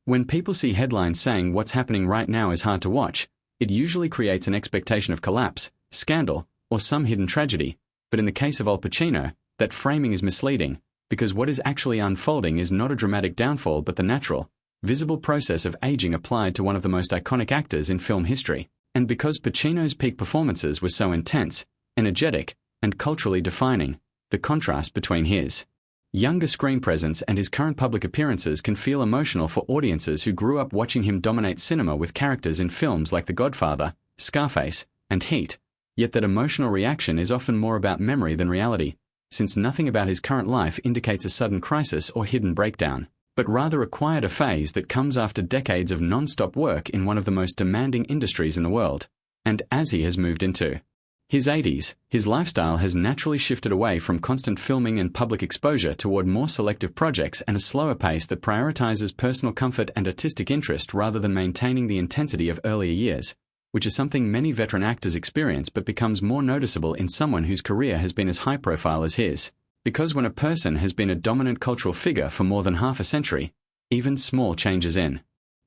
When people see headlines saying what's happening right now is hard to watch, it usually creates an expectation of collapse, scandal, or some hidden tragedy. But in the case of Al Pacino, that framing is misleading, because what is actually unfolding is not a dramatic downfall but the natural, visible process of aging applied to one of the most iconic actors in film history. And because Pacino's peak performances were so intense, energetic, and culturally defining, the contrast between his younger screen presence and his current public appearances can feel emotional for audiences who grew up watching him dominate cinema with characters in films like The Godfather, Scarface, and Heat. Yet that emotional reaction is often more about memory than reality, since nothing about his current life indicates a sudden crisis or hidden breakdown, but rather a quieter phase that comes after decades of non-stop work in one of the most demanding industries in the world. And as he has moved into his 80s, his lifestyle has naturally shifted away from constant filming and public exposure toward more selective projects and a slower pace that prioritizes personal comfort and artistic interest rather than maintaining the intensity of earlier years, which is something many veteran actors experience but becomes more noticeable in someone whose career has been as high profile as his. Because when a person has been a dominant cultural figure for more than half a century, even small changes in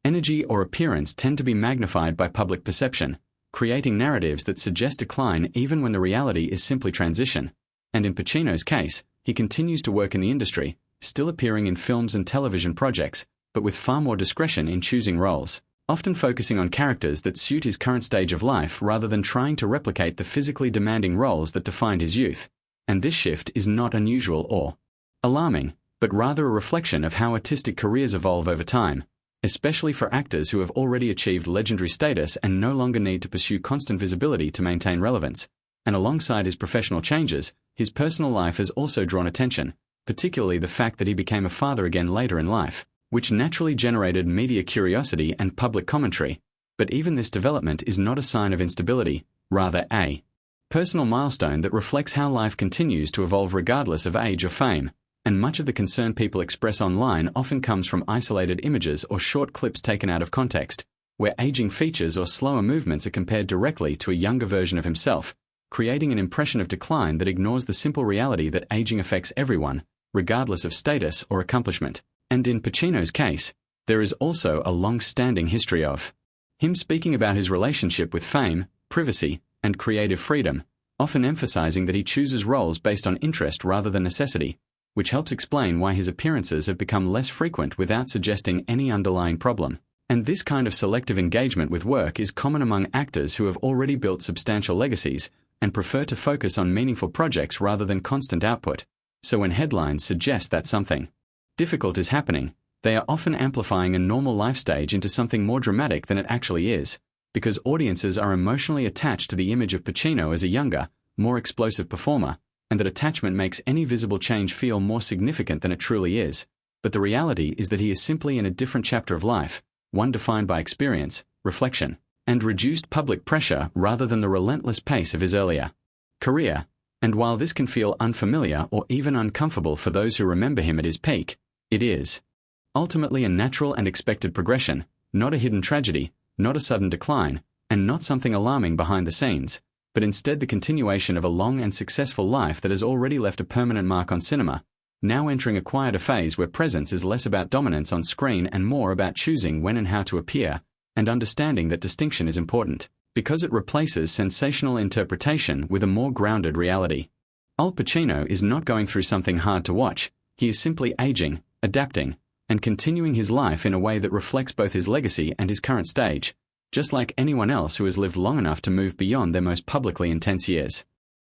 energy or appearance tend to be magnified by public perception, creating narratives that suggest decline even when the reality is simply transition. And in Pacino's case, he continues to work in the industry, still appearing in films and television projects, but with far more discretion in choosing roles, often focusing on characters that suit his current stage of life rather than trying to replicate the physically demanding roles that defined his youth. And this shift is not unusual or alarming, but rather a reflection of how artistic careers evolve over time, especially for actors who have already achieved legendary status and no longer need to pursue constant visibility to maintain relevance. And alongside his professional changes, his personal life has also drawn attention, particularly the fact that he became a father again later in life, which naturally generated media curiosity and public commentary. But even this development is not a sign of instability, rather a personal milestone that reflects how life continues to evolve regardless of age or fame. And much of the concern people express online often comes from isolated images or short clips taken out of context, where aging features or slower movements are compared directly to a younger version of himself, creating an impression of decline that ignores the simple reality that aging affects everyone, regardless of status or accomplishment. And in Pacino's case, there is also a long-standing history of him speaking about his relationship with fame, privacy, and creative freedom, often emphasizing that he chooses roles based on interest rather than necessity, which helps explain why his appearances have become less frequent without suggesting any underlying problem. And this kind of selective engagement with work is common among actors who have already built substantial legacies and prefer to focus on meaningful projects rather than constant output. So when headlines suggest that something difficult is happening, they are often amplifying a normal life stage into something more dramatic than it actually is, because audiences are emotionally attached to the image of Pacino as a younger, more explosive performer, and that attachment makes any visible change feel more significant than it truly is. But the reality is that he is simply in a different chapter of life, one defined by experience, reflection, and reduced public pressure rather than the relentless pace of his earlier career. And while this can feel unfamiliar or even uncomfortable for those who remember him at his peak, it is ultimately a natural and expected progression, not a hidden tragedy, not a sudden decline, and not something alarming behind the scenes, but instead the continuation of a long and successful life that has already left a permanent mark on cinema, now entering a quieter phase where presence is less about dominance on screen and more about choosing when and how to appear, and understanding that distinction is important, because it replaces sensational interpretation with a more grounded reality. Al Pacino is not going through something hard to watch, he is simply aging, adapting, and continuing his life in a way that reflects both his legacy and his current stage, just like anyone else who has lived long enough to move beyond their most publicly intense years.